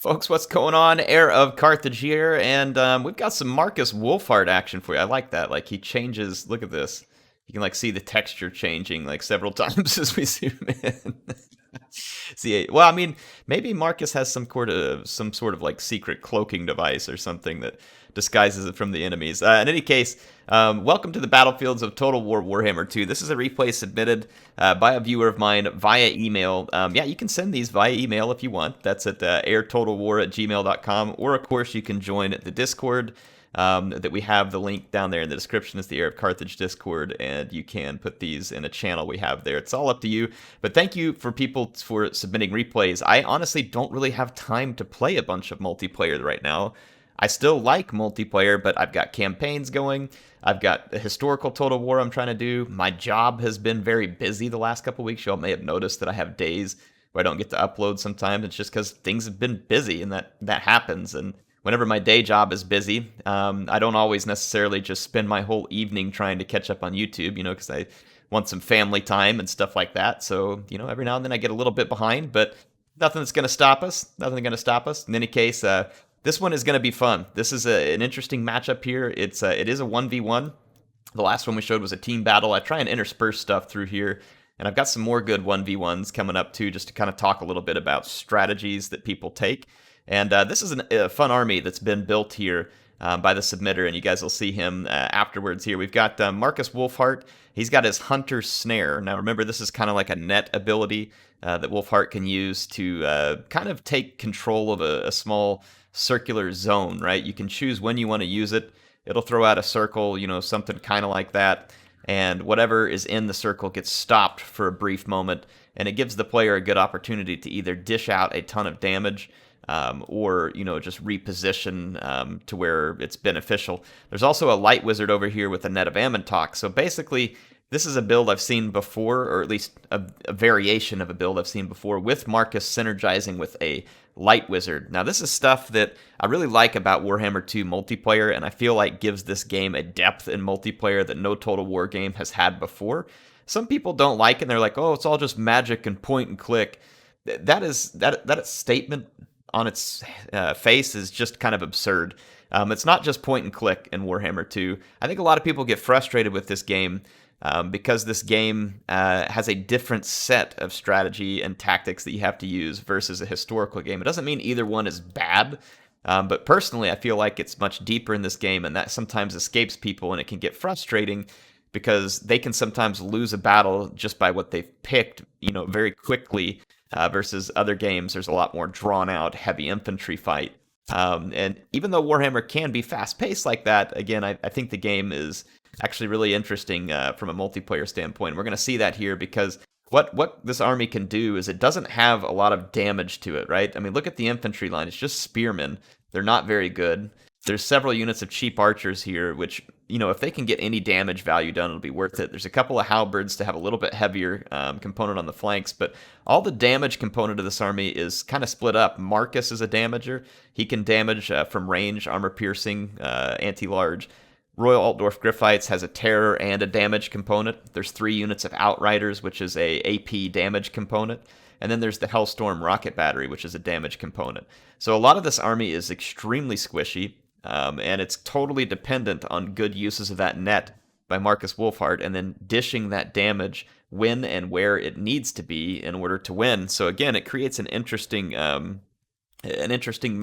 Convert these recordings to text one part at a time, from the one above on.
Folks, what's going on? Heir of Carthage here, and we've got some Marcus Wolfhard action for you. I like that. Like, he changes. Look at this. You can, like, see the texture changing, like, several times as we zoom in. See, well, I mean, maybe Marcus has some sort of, like, secret cloaking device or something that disguises it from the enemies. In any case, welcome to the battlefields of Total War Warhammer 2. This is a replay submitted by a viewer of mine via email. Yeah, you can send these via email if you want. That's at airtotalwar@gmail.com. Or, of course, you can join the Discord that we have. The link down there in the description is the HeirofCarthage Discord, and you can put these in a channel we have there. It's all up to you. But thank you for people for submitting replays. I honestly don't really have time to play a bunch of multiplayer right now. I still like multiplayer, but I've got campaigns going. I've got a historical Total War I'm trying to do. My job has been very busy the last couple weeks. Y'all may have noticed that I have days where I don't get to upload sometimes. It's just because things have been busy, and that happens. And whenever my day job is busy, I don't always necessarily just spend my whole evening trying to catch up on YouTube, because I want some family time and stuff like that. So, every now and then I get a little bit behind, but nothing that's going to stop us. Nothing going to stop us. In any case, this one is going to be fun. This is an interesting matchup here. It is a 1v1. The last one we showed was a team battle. I try and intersperse stuff through here, and I've got some more good 1v1s coming up too, just to kind of talk a little bit about strategies that people take. And this is a fun army that's been built here by the submitter, and you guys will see him afterwards here. We've got Marcus Wolfhard. He's got his Hunter's Snare. Now remember, this is kind of like a net ability that Wolfhard can use to kind of take control of a small circular zone, right? You can choose when you want to use it. It'll throw out a circle, something kind of like that, and whatever is in the circle gets stopped for a brief moment, and it gives the player a good opportunity to either dish out a ton of damage or just reposition to where it's beneficial. There's also a light wizard over here with a net of Ammontok. So basically, this is a build I've seen before, or at least a variation of a build I've seen before, with Marcus synergizing with a light wizard. Now, this is stuff that I really like about Warhammer 2 multiplayer, and I feel like gives this game a depth in multiplayer that no Total War game has had before. Some people don't like it, and they're like, oh, it's all just magic and point and click. That statement on its face is just kind of absurd. It's not just point and click in Warhammer 2. I think a lot of people get frustrated with this game because this game has a different set of strategy and tactics that you have to use versus a historical game. It doesn't mean either one is bad, but personally I feel like it's much deeper in this game, and that sometimes escapes people, and it can get frustrating because they can sometimes lose a battle just by what they've picked, very quickly, versus other games. There's a lot more drawn out heavy infantry fight. And even though Warhammer can be fast paced like that, again, I think the game is actually really interesting from a multiplayer standpoint. We're going to see that here because what this army can do is it doesn't have a lot of damage to it, right? I mean, look at the infantry line. It's just spearmen. They're not very good. There's several units of cheap archers here, which, if they can get any damage value done, it'll be worth it. There's a couple of halberds to have a little bit heavier component on the flanks, but all the damage component of this army is kind of split up. Marcus is a damager. He can damage from range, armor piercing, anti-large. Royal Altdorf Griffites has a terror and a damage component. There's 3 units of Outriders, which is a AP damage component. And then there's the Hellstorm Rocket Battery, which is a damage component. So a lot of this army is extremely squishy. And it's totally dependent on good uses of that net by Marcus Wolfhard, and then dishing that damage when and where it needs to be in order to win. So again, it creates an interesting metric, an interesting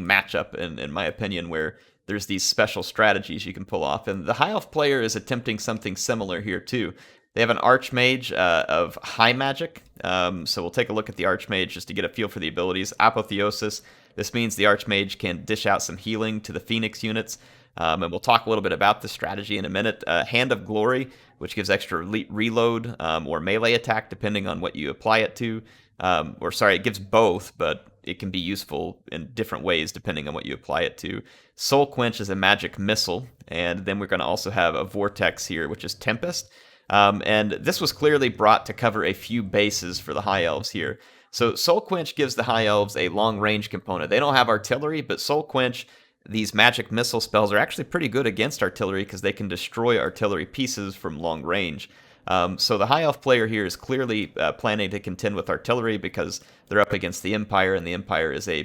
matchup, in my opinion, where there's these special strategies you can pull off. And the High Elf player is attempting something similar here too. They have an Archmage of High Magic. So we'll take a look at the Archmage just to get a feel for the abilities. Apotheosis. This means the Archmage can dish out some healing to the Phoenix units. And we'll talk a little bit about the strategy in a minute. Hand of Glory, which gives extra reload or melee attack, depending on what you apply it to. It gives both, but it can be useful in different ways depending on what you apply it to. Soul Quench is a magic missile. And then we're going to also have a Vortex here, which is Tempest. And this was clearly brought to cover a few bases for the High Elves here. So Soul Quench gives the High Elves a long-range component. They don't have artillery, but Soul Quench, these magic missile spells are actually pretty good against artillery because they can destroy artillery pieces from long range. So the High Elf player here is clearly planning to contend with artillery because they're up against the Empire, and the Empire is a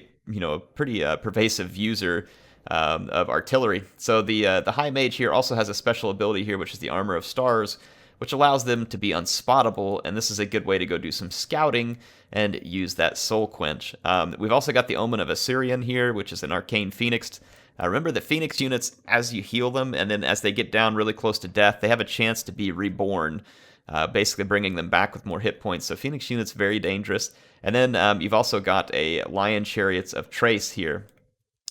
pretty pervasive user of artillery. So the High Mage here also has a special ability here, which is the Armor of Stars, which allows them to be unspottable, and this is a good way to go do some scouting and use that Soul Quench. We've also got the Omen of Assyrian here, which is an Arcane Phoenix. Remember that Phoenix units, as you heal them, and then as they get down really close to death, they have a chance to be reborn, basically bringing them back with more hit points. So Phoenix units, very dangerous. And then you've also got a Lion Chariots of Trace here.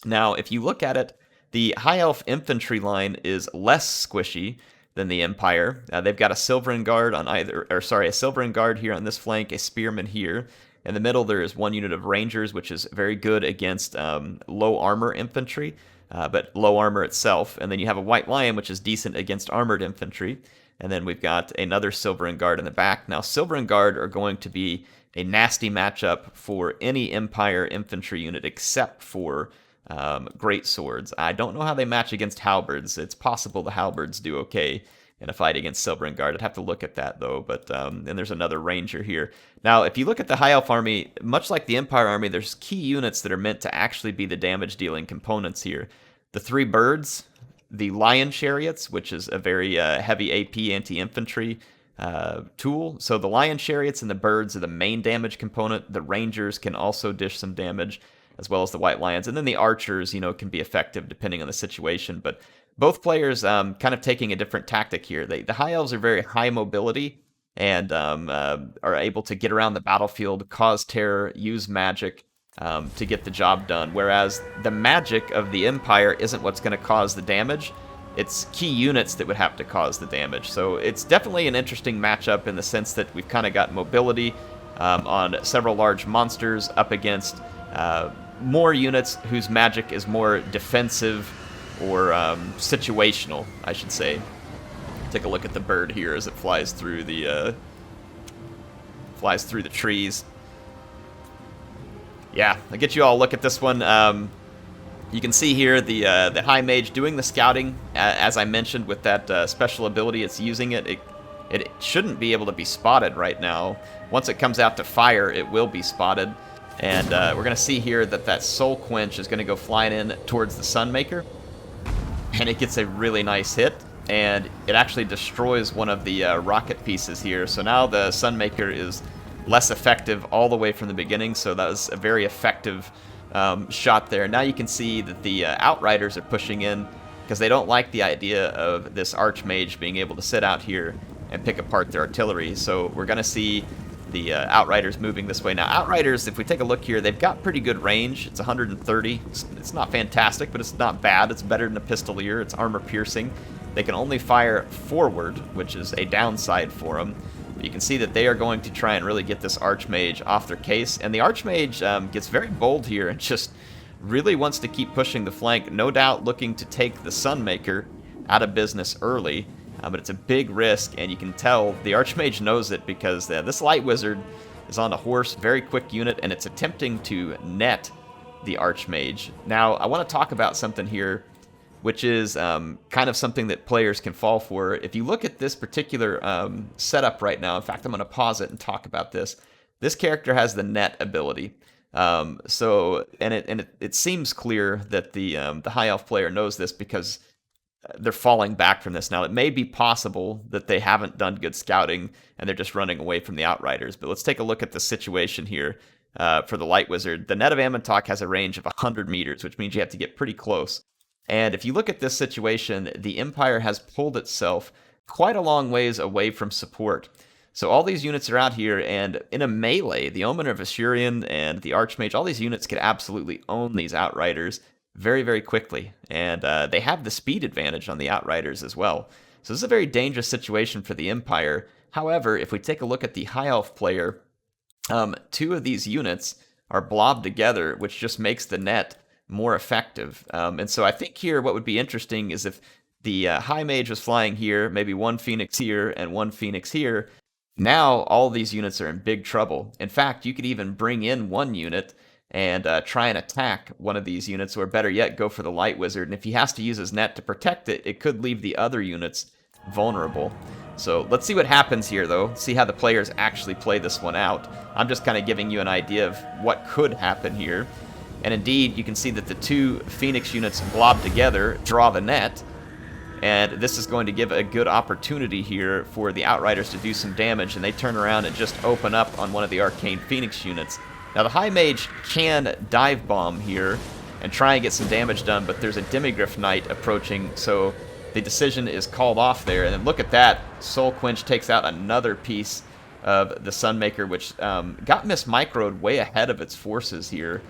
Now, if you look at it, the High Elf infantry line is less squishy than the Empire. They've got a Silverin Guard on either, or sorry, a Silverin Guard here on this flank, a Spearman here. In the middle, there is one unit of Rangers, which is very good against low armor infantry, but low armor itself. And then you have a White Lion, which is decent against armored infantry. And then we've got another Silverin Guard in the back. Now, Silverin Guard are going to be a nasty matchup for any Empire infantry unit except for great swords. I don't know how they match against halberds. It's possible the halberds do okay in a fight against Silverin Guard. I'd have to look at that though. But then there's another ranger here. Now, if you look at the High Elf army, much like the Empire army, there's key units that are meant to actually be the damage-dealing components here. The 3 birds, the Lion Chariots, which is a very heavy AP anti-infantry tool. So the Lion Chariots and the birds are the main damage component. The Rangers can also dish some damage, as well as the White Lions. And then the archers, can be effective depending on the situation. But both players kind of taking a different tactic here. The High Elves are very high mobility and are able to get around the battlefield, cause terror, use magic to get the job done. Whereas the magic of the Empire isn't what's going to cause the damage. It's key units that would have to cause the damage. So it's definitely an interesting matchup in the sense that we've kind of got mobility on several large monsters up against more units whose magic is more defensive or situational, I should say. Take a look at the bird here as it flies through the trees. Yeah, I'll get you all a look at this one. You can see here the High Mage doing the scouting, as I mentioned, with that special ability. It's using it. It shouldn't be able to be spotted right now. Once it comes out to fire, it will be spotted. And we're going to see here that Soul Quench is going to go flying in towards the Sunmaker. And it gets a really nice hit. And it actually destroys one of the rocket pieces here. So now the Sunmaker is less effective all the way from the beginning. So that was a very effective shot there. Now you can see that the Outriders are pushing in because they don't like the idea of this Archmage being able to sit out here and pick apart their artillery. So we're going to see the Outriders moving this way. Now, Outriders, if we take a look here, they've got pretty good range. It's 130. It's not fantastic, but it's not bad. It's better than a Pistolier. It's armor piercing. They can only fire forward, which is a downside for them. But you can see that they are going to try and really get this Archmage off their case. And the Archmage gets very bold here and just really wants to keep pushing the flank. No doubt looking to take the Sunmaker out of business early. But it's a big risk, and you can tell the Archmage knows it because this Light Wizard is on a horse, very quick unit, and it's attempting to net the Archmage. Now, I want to talk about something here, which is kind of something that players can fall for. If you look at this particular setup right now, in fact, I'm going to pause it and talk about this. This character has the net ability. It seems clear that the High Elf player knows this because they're falling back from this now. It may be possible that they haven't done good scouting and they're just running away from the Outriders. But let's take a look at the situation here for the Light Wizard. The net of Ammontok has a range of 100 meters, which means you have to get pretty close. And if you look at this situation, the Empire has pulled itself quite a long ways away from support. So all these units are out here, and in a melee, the Omen of Assyrian and the Archmage, all these units could absolutely own these Outriders very, very quickly. And they have the speed advantage on the Outriders as well. So this is a very dangerous situation for the Empire. However, if we take a look at the High Elf player, 2 of these units are blobbed together, which just makes the net more effective. And so I think here what would be interesting is if the High Mage was flying here, maybe 1 Phoenix here and 1 Phoenix here. Now all these units are in big trouble. In fact, you could even bring in 1 unit and try and attack one of these units, or better yet, go for the Light Wizard. And if he has to use his net to protect it, it could leave the other units vulnerable. So let's see what happens here, though. See how the players actually play this one out. I'm just kind of giving you an idea of what could happen here. And indeed, you can see that the two Phoenix units blob together, draw the net, and this is going to give a good opportunity here for the Outriders to do some damage, and they turn around and just open up on one of the Arcane Phoenix units. Now, the High Mage can dive bomb here and try and get some damage done, but there's a Demigryph Knight approaching, so the decision is called off there. And then look at that. Soul Quench takes out another piece of the Sunmaker, which got mismicroed way ahead of its forces here.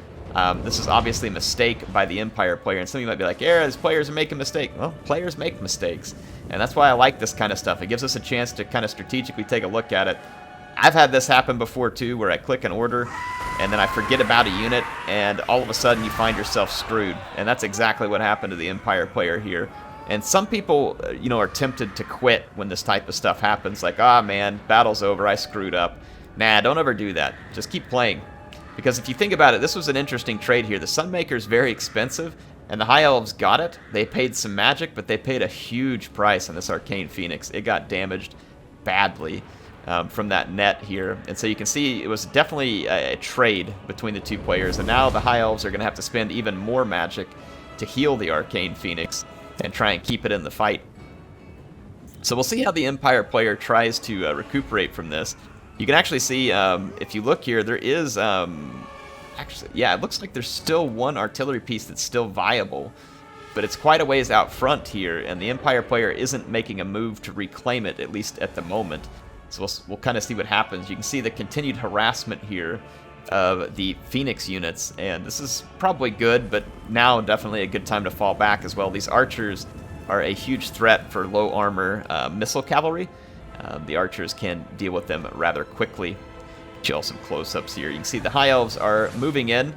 This is obviously a mistake by the Empire player, and some of you might be like, yeah, these players are making mistakes. Well, players make mistakes, and that's why I like this kind of stuff. It gives us a chance to kind of strategically take a look at it. I've had this happen before, too, where I click an order, and then I forget about a unit, and all of a sudden you find yourself screwed, and that's exactly what happened to the Empire player here. And some people, you know, are tempted to quit when this type of stuff happens, like, ah, man, battle's over, I screwed up. Nah, don't ever do that. Just keep playing. Because if you think about it, this was an interesting trade here. The Sunmaker's very expensive, and the High Elves got it. They paid some magic, but they paid a huge price on this Arcane Phoenix. It got damaged badly from that net here. And so you can see it was definitely a trade between the two players. And now the High Elves are going to have to spend even more magic to heal the Arcane Phoenix and try and keep it in the fight. So we'll see how the Empire player tries to recuperate from this. You can actually see, if you look here, there is, actually, yeah, it looks like there's still one artillery piece that's still viable, but it's quite a ways out front here, and the Empire player isn't making a move to reclaim it, at least at the moment. So we'll kind of see what happens. You can see the continued harassment here of the Phoenix units, and this is probably good, but now definitely a good time to fall back as well. These archers are a huge threat for low armor missile cavalry. The archers can deal with them rather quickly. Show some close-ups here. You can see the High Elves are moving in.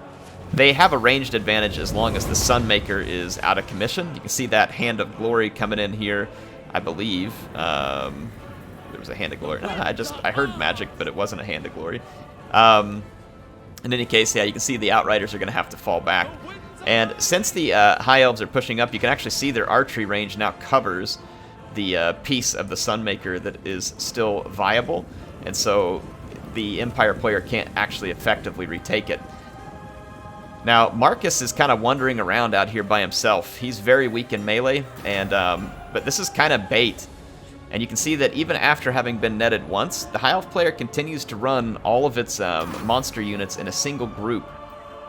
They have a ranged advantage as long as the Sunmaker is out of commission. You can see that Hand of Glory coming in here, I believe. There was a Hand of Glory. I heard magic, but it wasn't a Hand of Glory. In any case, yeah, you can see the Outriders are going to have to fall back. And since the High Elves are pushing up, you can actually see their archery range now covers the piece of the Sunmaker that is still viable, and so the Empire player can't actually effectively retake it. Now, Markus is kind of wandering around out here by himself. He's very weak in melee, and but this is kind of bait. And you can see that even after having been netted once, the High Elf player continues to run all of its monster units in a single group.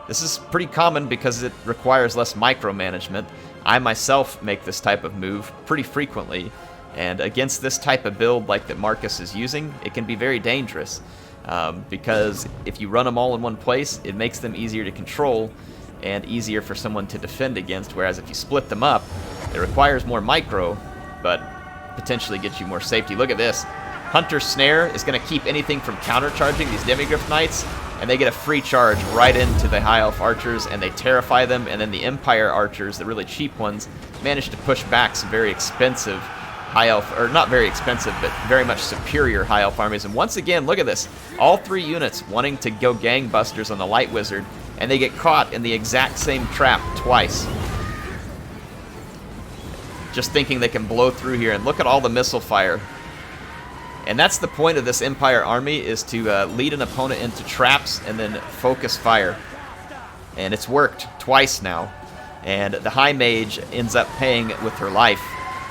This is pretty common because it requires less micromanagement. I myself make this type of move pretty frequently, and against this type of build like that Markus is using, it can be very dangerous because if you run them all in one place, it makes them easier to control and easier for someone to defend against, whereas if you split them up, it requires more micro, but potentially gets you more safety. Look at this. Hunter's Snare is going to keep anything from countercharging these Demigryph Knights, and they get a free charge right into the High Elf archers, and they terrify them, and then the Empire archers, the really cheap ones, manage to push back some very expensive High Elf, or not very expensive, but very much superior High Elf armies. And once again, look at this. All three units wanting to go gangbusters on the Light Wizard, and they get caught in the exact same trap twice. Just thinking they can blow through here, and look at all the missile fire. And that's the point of this Empire army, is to lead an opponent into traps and then focus fire. And it's worked twice now. And the High Mage ends up paying with her life.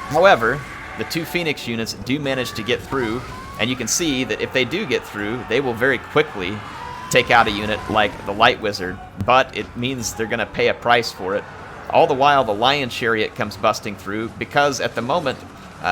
However, the two Phoenix units do manage to get through, and you can see that if they do get through, they will very quickly take out a unit like the Light Wizard, but it means they're going to pay a price for it. All the while, the Lion Chariot comes busting through, because at the moment,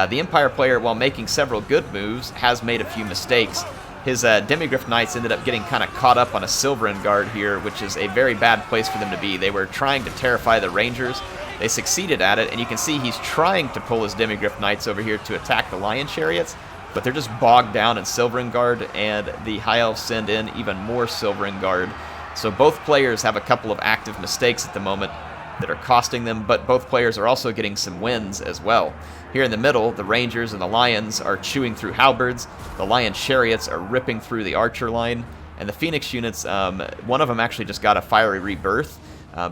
the Empire player, while making several good moves, has made a few mistakes. His Demigryph Knights ended up getting kind of caught up on a Silverin Guard here, which is a very bad place for them to be. They were trying to terrify the Rangers. They succeeded at it, and you can see he's trying to pull his Demigryph Knights over here to attack the Lion Chariots, but they're just bogged down in Silverin Guard, and the High Elves send in even more Silverin Guard. So both players have a couple of active mistakes at the moment that are costing them, but both players are also getting some wins as well. Here in the middle, the Rangers and the Lions are chewing through halberds, the Lion Chariots are ripping through the archer line, and the Phoenix units, one of them actually just got a fiery rebirth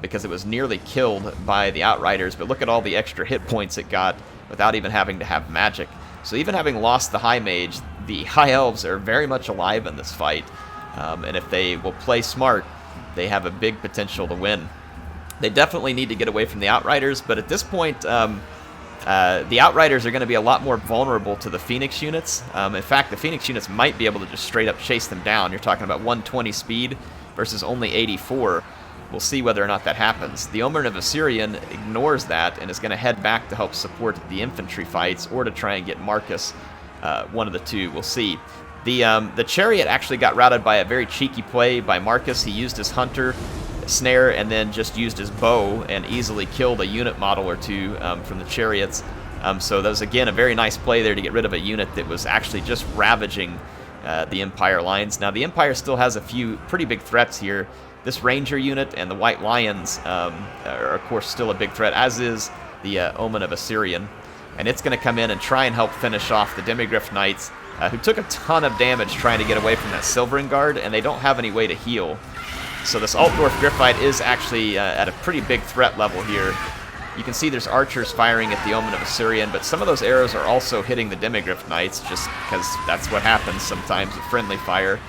because it was nearly killed by the Outriders, but look at all the extra hit points it got without even having to have magic. So even having lost the High Mage, the High Elves are very much alive in this fight. And if they will play smart, they have a big potential to win. They definitely need to get away from the Outriders, but at this point, the Outriders are going to be a lot more vulnerable to the Phoenix units. In fact, the Phoenix units might be able to just straight up chase them down. You're talking about 120 speed versus only 84. We'll see whether or not that happens. The Omen of Assyrian ignores that and is going to head back to help support the infantry fights or to try and get Markus. One of the two. We'll see. The Chariot actually got routed by a very cheeky play by Markus. He used his Hunter snare and then just used his bow and easily killed a unit model or two from the Chariots. So that was, again, a very nice play there to get rid of a unit that was actually just ravaging the Empire lines. Now, the Empire still has a few pretty big threats here. This Ranger unit and the White Lions are, of course, still a big threat, as is the Omen of Assyrian. And it's going to come in and try and help finish off the Demigryph Knights, who took a ton of damage trying to get away from that Silvering Guard, and they don't have any way to heal. So this Altdorf Gryphite is actually at a pretty big threat level here. You can see there's archers firing at the Omen of Assyrian, but some of those arrows are also hitting the Demigryph Knights, just because that's what happens sometimes with friendly fire.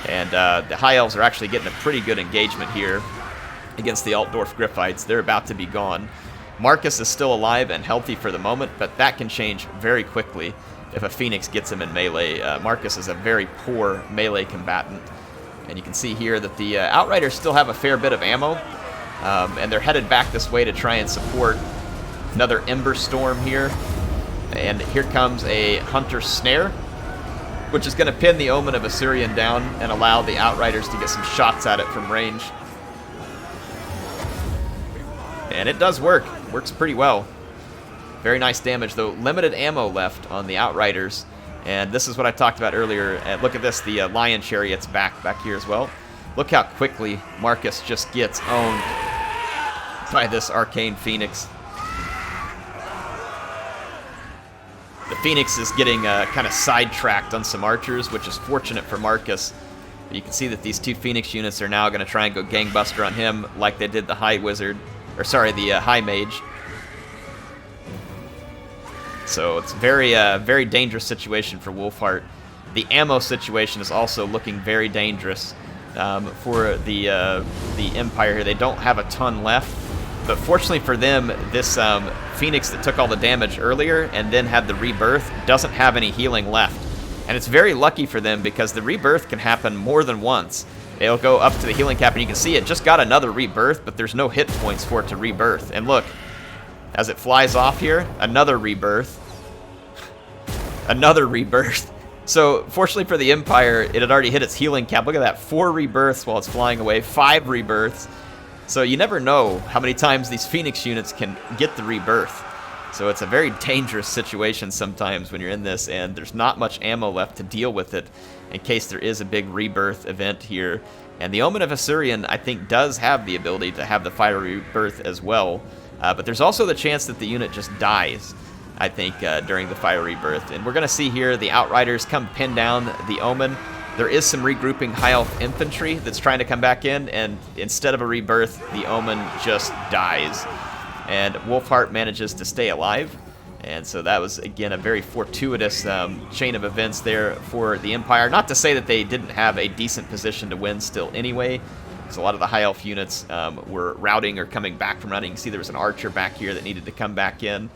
And the High Elves are actually getting a pretty good engagement here against the Altdorf Gryphites. They're about to be gone. Markus is still alive and healthy for the moment, but that can change very quickly if a Phoenix gets him in melee. Markus is a very poor melee combatant. And you can see here that the Outriders still have a fair bit of ammo, and they're headed back this way to try and support another Ember Storm here. And here comes a Hunter Snare, which is going to pin the Omen of Assyrian down and allow the Outriders to get some shots at it from range. And it does work. Works pretty well. Very nice damage, though. Limited ammo left on the Outriders. And this is what I talked about earlier. And look at this, the Lion Chariot's back here as well. Look how quickly Markus just gets owned by this Arcane Phoenix. The Phoenix is getting kind of sidetracked on some archers, which is fortunate for Markus. But you can see that these two Phoenix units are now going to try and go gangbuster on him like they did the High Mage. So it's very dangerous situation for Wolfheart. The ammo situation is also looking very dangerous for the Empire here. They don't have a ton left, but fortunately for them, this Phoenix that took all the damage earlier and then had the rebirth doesn't have any healing left. And it's very lucky for them because the rebirth can happen more than once. It'll go up to the healing cap, and you can see it just got another rebirth, but there's no hit points for it to rebirth. And look, as it flies off here, another rebirth. Another rebirth. So, fortunately for the Empire, it had already hit its healing cap. Look at that, 4 rebirths while it's flying away, 5 rebirths. So you never know how many times these Phoenix units can get the rebirth. So it's a very dangerous situation sometimes when you're in this, and there's not much ammo left to deal with it in case there is a big rebirth event here. And the Omen of Assyrian, I think, does have the ability to have the fire rebirth as well. But there's also the chance that the unit just dies, I think, during the fire rebirth. And we're going to see here the Outriders come pin down the Omen. There is some regrouping High Elf infantry that's trying to come back in, and instead of a rebirth, the Omen just dies. And Wolfheart manages to stay alive. And so that was, again, a very fortuitous chain of events there for the Empire. Not to say that they didn't have a decent position to win still anyway, because a lot of the High Elf units were routing or coming back from routing. You can see there was an archer back here that needed to come back in.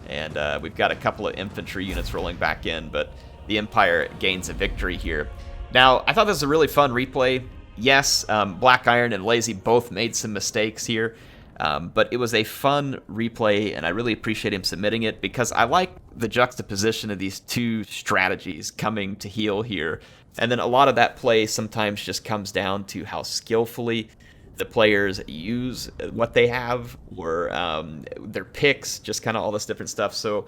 And we've got a couple of infantry units rolling back in, but the Empire gains a victory here. Now, I thought this was a really fun replay. Yes, Black Iron and Lazy both made some mistakes here, but it was a fun replay, and I really appreciate him submitting it because I like the juxtaposition of these two strategies coming to heal here. And then a lot of that play sometimes just comes down to how skillfully the players use what they have, or their picks, just kind of all this different stuff. So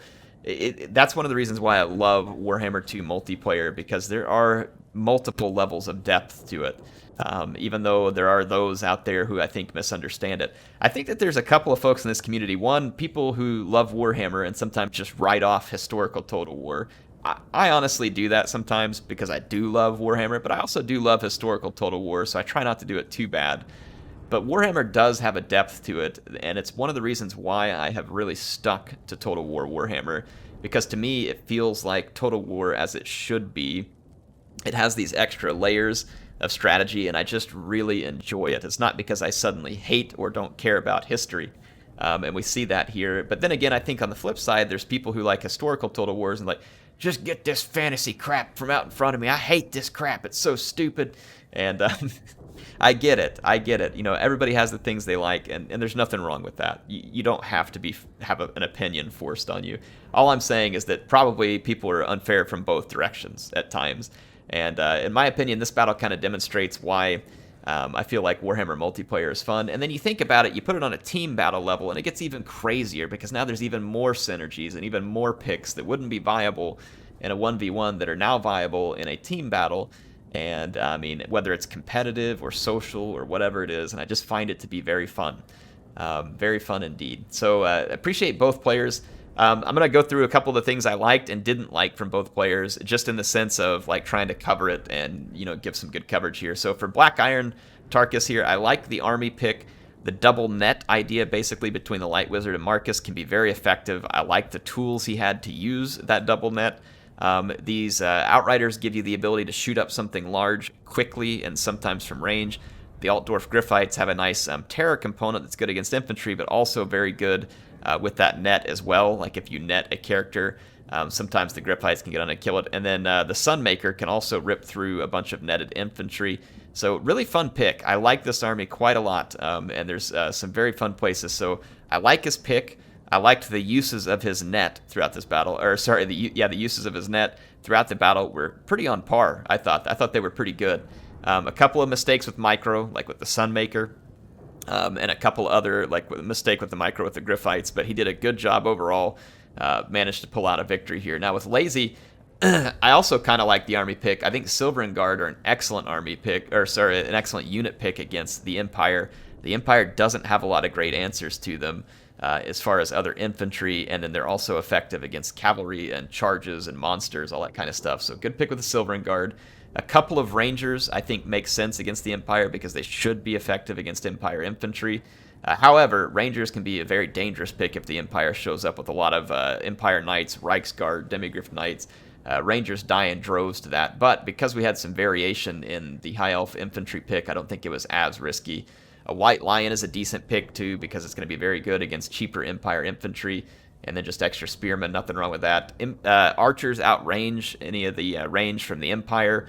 that's one of the reasons why I love Warhammer 2 multiplayer, because there are multiple levels of depth to it, even though there are those out there who I think misunderstand it. I think that there's a couple of folks in this community. One, people who love Warhammer and sometimes just write off historical Total War. I honestly do that sometimes because I do love Warhammer, but I also do love historical Total War, so I try not to do it too bad. But Warhammer does have a depth to it, and it's one of the reasons why I have really stuck to Total War Warhammer, because to me it feels like Total War as it should be. It has these extra layers of strategy, and I just really enjoy it. It's not because I suddenly hate or don't care about history, and we see that here. But then again, I think on the flip side, there's people who like historical Total Wars and like, just get this fantasy crap from out in front of me. I hate this crap. It's so stupid. And I get it. I get it. You know, everybody has the things they like, and there's nothing wrong with that. You don't have to have an opinion forced on you. All I'm saying is that probably people are unfair from both directions at times. And in my opinion, this battle kind of demonstrates why I feel like Warhammer multiplayer is fun. And then you think about it, you put it on a team battle level, and it gets even crazier because now there's even more synergies and even more picks that wouldn't be viable in a 1v1 that are now viable in a team battle. And I mean, whether it's competitive or social or whatever it is, and I just find it to be very fun. Very fun indeed. So appreciate both players. I'm going to go through a couple of the things I liked and didn't like from both players, just in the sense of like trying to cover it and, you know, give some good coverage here. So for Black Iron Tarkus here, I like the army pick. The double net idea basically between the Light Wizard and Markus can be very effective. I like the tools he had to use that double net. These Outriders give you the ability to shoot up something large quickly and sometimes from range. The Altdorf Griffites have a nice terror component that's good against infantry, but also very good with that net as well. Like if you net a character, sometimes the Griffites can get on and kill it. And then the Sunmaker can also rip through a bunch of netted infantry. So really fun pick. I like this army quite a lot, and there's some very fun places. So I like his pick. I liked the uses of his net throughout this battle, or sorry, the uses of his net throughout the battle were pretty on par. I thought they were pretty good. A couple of mistakes with micro, like with the Sunmaker, and a couple other, like a mistake with the micro with the Griffites, but he did a good job overall. Managed to pull out a victory here. Now with Lazy, I also kind of like the army pick. I think Silver and Guard are an excellent army pick, or sorry, an excellent unit pick against the Empire. The Empire doesn't have a lot of great answers to them. As far as other infantry, and then they're also effective against cavalry and charges and monsters, all that kind of stuff. So good pick with the Silver and Guard. A couple of Rangers I think make sense against the Empire because they should be effective against Empire infantry. However, Rangers can be a very dangerous pick if the Empire shows up with a lot of Empire Knights, Reichsguard, Demigryph Knights. Rangers die in droves to that, but because we had some variation in the High Elf infantry pick, I don't think it was as risky. A White Lion is a decent pick, too, because it's going to be very good against cheaper Empire infantry. And then just extra Spearmen, nothing wrong with that. Archers outrange any of the range from the Empire.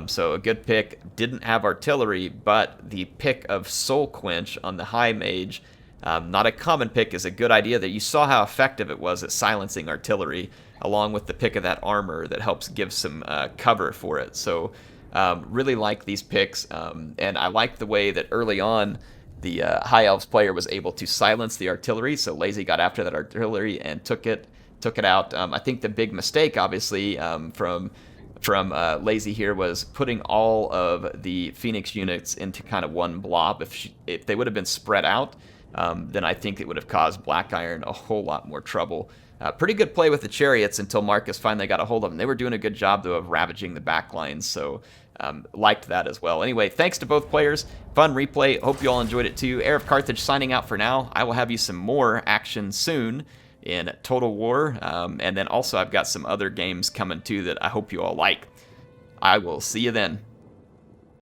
So a good pick. Didn't have artillery, but the pick of Soul Quench on the High Mage, not a common pick, is a good idea. That you saw how effective it was at silencing artillery, along with the pick of that armor that helps give some cover for it. So really like these picks, and I like the way that early on the High Elves player was able to silence the artillery. So Lazy got after that artillery and took it out. I think the big mistake, obviously, from Lazy here was putting all of the Phoenix units into kind of one blob. If they would have been spread out, then I think it would have caused Black Iron a whole lot more trouble. Pretty good play with the Chariots until Markus finally got a hold of them. They were doing a good job, though, of ravaging the backlines, so liked that as well. Anyway, thanks to both players. Fun replay. Hope you all enjoyed it, too. HeirofCarthage signing out for now. I will have you some more action soon in Total War, and then also I've got some other games coming, too, that I hope you all like. I will see you then.